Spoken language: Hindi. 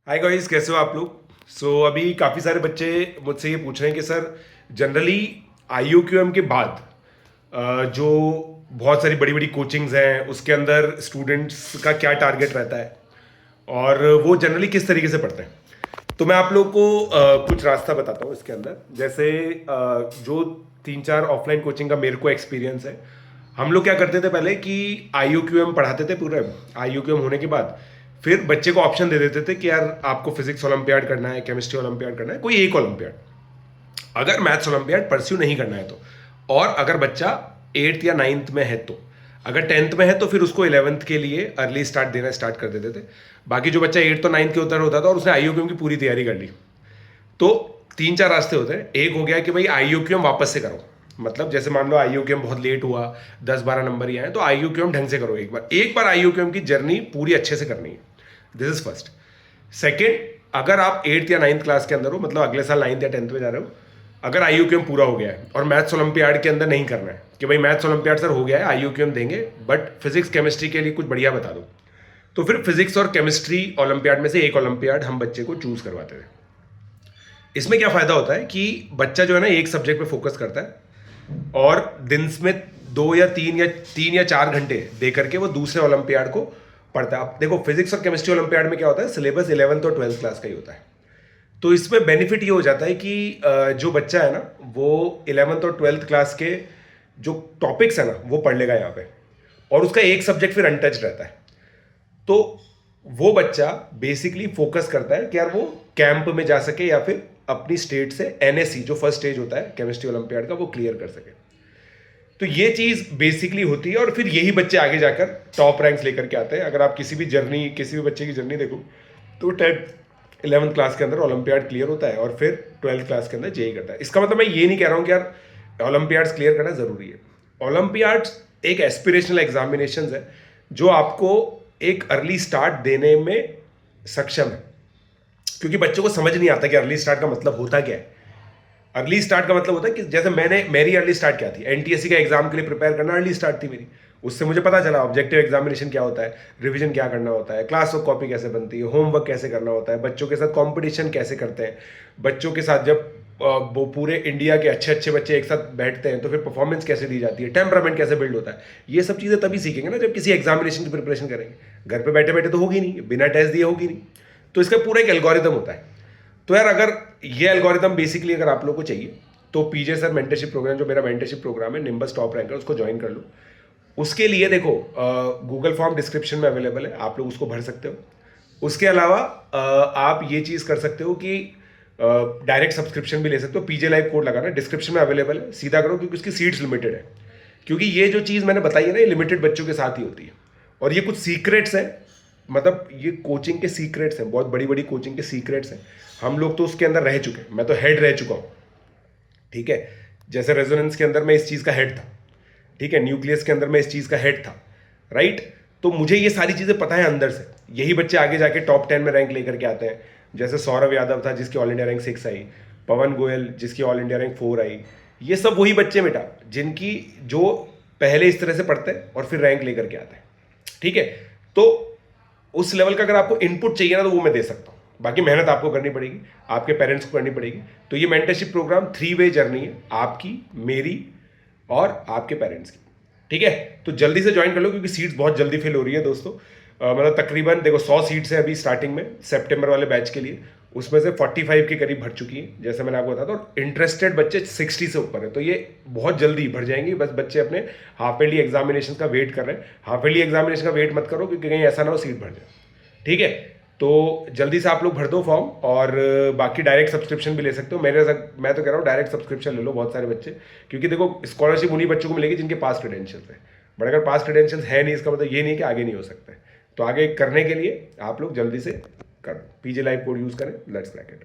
हाय गाइस, कैसे हो आप लोग। अभी काफ़ी सारे बच्चे मुझसे ये पूछ रहे हैं कि सर जनरली IUQM के बाद जो बहुत सारी बड़ी बड़ी कोचिंग्स हैं उसके अंदर स्टूडेंट्स का क्या टारगेट रहता है और वो जनरली किस तरीके से पढ़ते हैं। तो मैं आप लोगों को कुछ रास्ता बताता हूँ इसके अंदर। जैसे जो 3-4 ऑफलाइन कोचिंग का मेरे को एक्सपीरियंस है, हम लोग क्या करते थे पहले कि IUQM पढ़ाते थे। पूरे IUQM होने के बाद फिर बच्चे को ऑप्शन दे देते थे कि यार आपको फिजिक्स ओलंपियाड करना है, केमिस्ट्री ओलंपियाड करना है, कोई एक ओलंपियाड, अगर मैथ्स ओलंपियाड परस्यू नहीं करना है तो। और अगर बच्चा 8th या 9th में है तो, अगर 10th में है तो फिर उसको 11th के लिए अर्ली स्टार्ट देना स्टार्ट कर देते थे। बाकी जो बच्चा 8th और 9th के उधर होता था और उसने IUQM की पूरी तैयारी कर ली, तो 3-4 रास्ते होते हैं। एक हो गया कि भाई IUQM वापस से करो, मतलब जैसे मान लो IUQM बहुत लेट हुआ, 10-12 नंबर ही आए, तो IUQM ढंग से करो। एक बार IUQM की जर्नी पूरी अच्छे से करनी है। This is first. सेकेंड, अगर आप 8th या 9th क्लास के अंदर हो, मतलब अगले साल 9th या 10th में जा रहे हो, अगर IUQM पूरा हो गया है और मैथ्स ओलंपियाड के अंदर नहीं करना है कि भाई मैथ्स ओलंपियाड सर हो गया है, IUQM देंगे बट फिजिक्स केमिस्ट्री के लिए कुछ बढ़िया बता दो, तो फिर फिजिक्स और केमिस्ट्री ओलंपियाड में से एक ओलंपियाड हम बच्चे को चूज करवाते थे। इसमें क्या फायदा होता है कि बच्चा जो है ना एक सब्जेक्ट पे फोकस करता है और दिन में 2 या 3 या 4 घंटे दे करके वो दूसरे ओलंपियाड को पढ़ता है। आप देखो फिजिक्स और केमिस्ट्री ओलंपियाड में क्या होता है, सिलेबस 11th और 12th क्लास का ही होता है। तो इसमें बेनिफिट ये हो जाता है कि जो बच्चा है ना वो 11th और 12th क्लास के जो टॉपिक्स है ना वो पढ़ लेगा यहाँ पे, और उसका एक सब्जेक्ट फिर अनटच रहता है। तो वो बच्चा बेसिकली फोकस करता है कि यार वो कैंप में जा सके या फिर अपनी स्टेट से NSE जो फर्स्ट स्टेज होता है केमिस्ट्री ओलंपियाड का वो क्लियर कर सके। तो ये चीज बेसिकली होती है और फिर यही बच्चे आगे जाकर टॉप रैंक्स लेकर के आते हैं। अगर आप किसी भी बच्चे की जर्नी देखो तो 10th 11th क्लास के अंदर ओलंपियाड क्लियर होता है और फिर 12th क्लास के अंदर जेई करता है। इसका मतलब मैं ये नहीं कह रहा हूँ कि यार ओलंपियाड्स क्लियर करना जरूरी है। ओलंपियाड्स एक एस्पिरेशनल एग्जामिनेशन है जो आपको एक अर्ली स्टार्ट देने में सक्षम है, क्योंकि बच्चों को समझ नहीं आता कि अर्ली स्टार्ट का मतलब होता क्या है। अर्ली स्टार्ट का मतलब होता है कि जैसे मेरी अर्ली स्टार्ट क्या थी, NTSC का एग्जाम के लिए प्रिपेयर करना अर्ली स्टार्ट थी मेरी। उससे मुझे पता चला ऑब्जेक्टिव एग्जामिनेशन क्या होता है, रिवीजन क्या करना होता है, क्लास वर्क कॉपी कैसे बनती है, होमवर्क कैसे करना होता है, बच्चों के साथ कंपटीशन कैसे करते हैं। बच्चों के साथ जब वो पूरे इंडिया के अच्छे अच्छे बच्चे एक साथ बैठते हैं तो फिर परफॉर्मेंस कैसे दी जाती है, टेम्परामेंट कैसे बिल्ड होता है, ये सब चीज़ें तभी सीखेंगे ना जब किसी एग्जामिनेशन की प्रिपरेशन करेंगे। घर पे बैठे बैठे तो होगी नहीं, बिना टेस्ट दिए होगी नहीं। तो इसका पूरा एक एल्गोरिदम होता है। तो यार अगर ये एल्गोरिदम बेसिकली अगर आप लोग को चाहिए तो PJ सर मेंटरशिप प्रोग्राम, जो मेरा मेंटरशिप प्रोग्राम है निम्बस टॉप रैंकर, उसको ज्वाइन कर लो। उसके लिए देखो गूगल फॉर्म डिस्क्रिप्शन में अवेलेबल है, आप लोग उसको भर सकते हो। उसके अलावा आप ये चीज़ कर सकते हो कि डायरेक्ट सब्सक्रिप्शन भी ले सकते हो। PJ लाइव कोड लगाना डिस्क्रिप्शन में अवेलेबल है, सीधा करो क्योंकि उसकी सीट्स लिमिटेड है। क्योंकि ये जो चीज़ मैंने बताई है ना ये लिमिटेड बच्चों के साथ ही होती है। और ये कुछ सीक्रेट्स हैं, मतलब ये कोचिंग के सीक्रेट्स हैं, बहुत बड़ी बड़ी कोचिंग के सीक्रेट्स हैं। हम लोग तो उसके अंदर रह चुके हैं, मैं तो हेड रह चुका हूँ। ठीक है, जैसे रेजोनेंस के अंदर मैं इस चीज़ का हेड था, ठीक है, न्यूक्लियस के अंदर मैं इस चीज़ का हेड था, राइट। तो मुझे ये सारी चीज़ें पता है अंदर से। यही बच्चे आगे जाके टॉप 10 में रैंक लेकर के आते हैं। जैसे सौरभ यादव था जिसकी ऑल इंडिया रैंक 6 आई, पवन गोयल जिसकी ऑल इंडिया रैंक 4 आई। ये सब वही बच्चे बेटा जिनकी जो पहले इस तरह से पढ़ते हैं और फिर रैंक लेकर के आते हैं। ठीक है, तो उस लेवल का अगर आपको इनपुट चाहिए ना तो वो मैं दे सकता हूँ। बाकी मेहनत आपको करनी पड़ेगी, आपके पेरेंट्स को करनी पड़ेगी। तो ये मेंटरशिप प्रोग्राम 3 वे जर्नी है, आपकी, मेरी और आपके पेरेंट्स की। ठीक है, तो जल्दी से ज्वाइन कर लो क्योंकि सीट्स बहुत जल्दी फिल हो रही है दोस्तों। मतलब तकरीबन देखो 100 सीट्स है अभी स्टार्टिंग में सितंबर वाले बैच के लिए, उसमें से 45 के करीब भर चुकी है जैसे मैंने आपको बताया था, और इंटरेस्टेड बच्चे 60 से ऊपर है। तो ये बहुत जल्दी भर जाएंगी, बस बच्चे अपने हाफ ईयरली एग्जामिनेशन का वेट कर रहे हैं। हाफ ईयरली एग्जामिनेशन का वेट मत करो क्योंकि कहीं ऐसा ना हो सीट भर जाए। ठीक है, तो जल्दी से आप लोग भर दो फॉर्म, और बाकी डायरेक्ट सब्सक्रिप्शन भी ले सकते हो। मैं तो कह रहा हूँ डायरेक्ट सब्सक्रिप्शन ले लो बहुत सारे बच्चे, क्योंकि देखो स्कॉलरशिप उन्हीं बच्चों को मिलेगी जिनके पास क्रेडेंशियल्स है। बट अगर पास क्रेडेंशियल्स है नहीं इसका मतलब ये नहीं कि आगे नहीं हो सकते। तो आगे करने के लिए आप लोग जल्दी से करो, PJ लाइव कोड यूज़ करें, लेट्स क्रैक इट।